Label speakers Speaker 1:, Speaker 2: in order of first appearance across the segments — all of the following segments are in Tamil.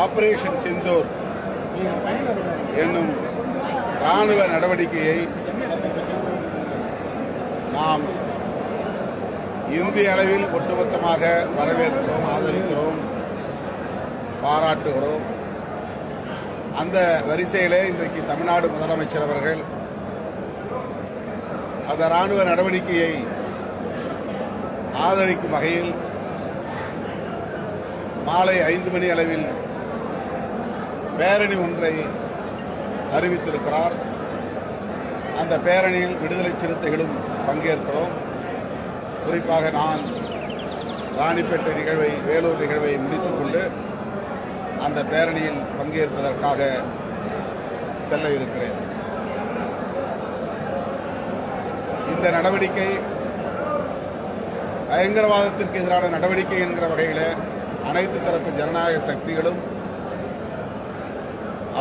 Speaker 1: ஆபரேஷன் சிந்தூர் என்னும் ராணுவ நடவடிக்கையை நாம் இந்திய அளவில் ஒட்டுமொத்தமாக வரவேற்கிறோம், ஆதரிக்கிறோம், பாராட்டுகிறோம். அந்த வரிசையிலே இன்றைக்கு தமிழ்நாடு முதலமைச்சர் அவர்கள் அந்த ராணுவ நடவடிக்கையை ஆதரிக்கும் வகையில் மாலை 5 மணி அளவில் பேரணி ஒன்றை அறிவித்திருக்கிறார். அந்த பேரணியில் விடுதலை சிறுத்தைகளும் பங்கேற்கிறோம். குறிப்பாக நான் ராணிப்பேட்டை நிகழ்வை, வேலூர் நிகழ்வை முடித்துக் கொண்டு அந்த பேரணியில் பங்கேற்பதற்காக செல்ல இருக்கிறேன். இந்த நடவடிக்கை பயங்கரவாதத்திற்கு எதிரான நடவடிக்கை என்கிற வகையில் அனைத்து தரப்பு ஜனநாயக சக்திகளும்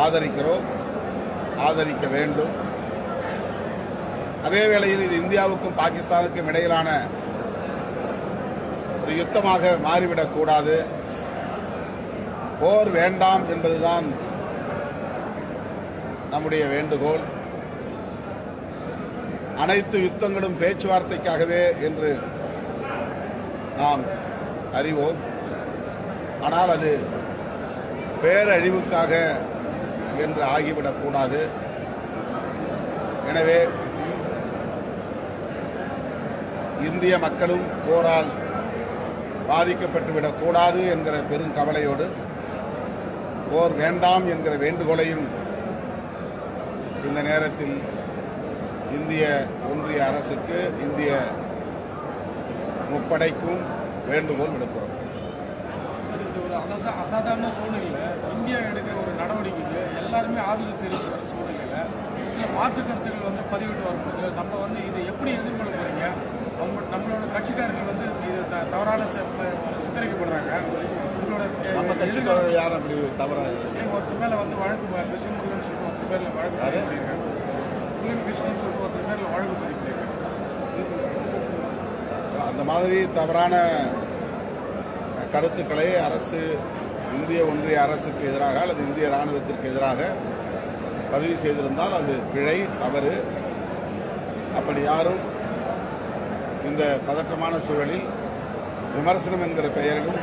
Speaker 1: ஆதரிக்கிறோம், ஆதரிக்க வேண்டும். அதே வேளையில் இது இந்தியாவுக்கும் பாகிஸ்தானுக்கும் இடையிலான ஒரு யுத்தமாக மாறிவிடக்கூடாது. போர் வேண்டாம் என்பதுதான் நம்முடைய வேண்டுகோள். அனைத்து யுத்தங்களும் பேச்சுவார்த்தைக்காகவே என்று நாம் அறிவோம். ஆனால் அது பேரழிவுக்காக என்று ஆகிவிடக்கூடாது. எனவே இந்திய மக்களும் போரால் பாதிக்கப்பட்டுவிடக்கூடாது என்கிற பெரும் கவலையோடு போர் வேண்டாம் என்கிற வேண்டுகோளையும் இந்த நேரத்தில் இந்திய ஒன்றிய அரசுக்கு, இந்திய முப்படைக்கும் வேண்டுகோள் விடுக்கிறோம்.
Speaker 2: சார், இந்த ஒரு அசாதாரண சூழ்நிலையில் இந்தியா எடுக்கிற ஒரு நடவடிக்கைக்கு எல்லாருமே ஆதரவு தெரிவிக்கிற சூழ்நிலையில் சில மாற்று கருத்துக்கள் பதிவிட்டு வரும்போது நம்ம இதை எப்படி எதிர்கொள்ள போறீங்க? நம்மளோட கட்சிக்காரர்கள் இது தவறான சித்தரிக்கப்படுறாங்க. உங்களோட
Speaker 1: நம்ம கட்சிக்காரர்கள் யாரும் அப்படி தவறான
Speaker 2: ஒருத்தர் மேல வழக்கு கிருஷ்ணமுருகன் சொல்லிட்டு ஒருத்தர் பேர்ல வழக்கு பதிவு கிருஷ்ணன் சொல்லிட்டு ஒருத்தர் பேர்ல வழக்கு பதிவு.
Speaker 1: அந்த மாதிரி தவறான கருத்துக்களை அரசு, இந்திய ஒன்றிய அரசுக்கு எதிராக அல்லது இந்திய ராணுவத்திற்கு எதிராக பதிவு செய்திருந்தால் அது பிழை, தவறு. அப்படி யாரும் இந்த பதற்றமான சூழலில் விமர்சனம் என்கிற பெயரிலும்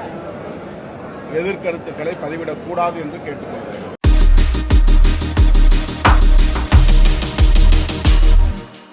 Speaker 1: எதிர்கருத்துக்களை பதிவிடக்கூடாது என்று கேட்டுக்கொள்கிறேன்.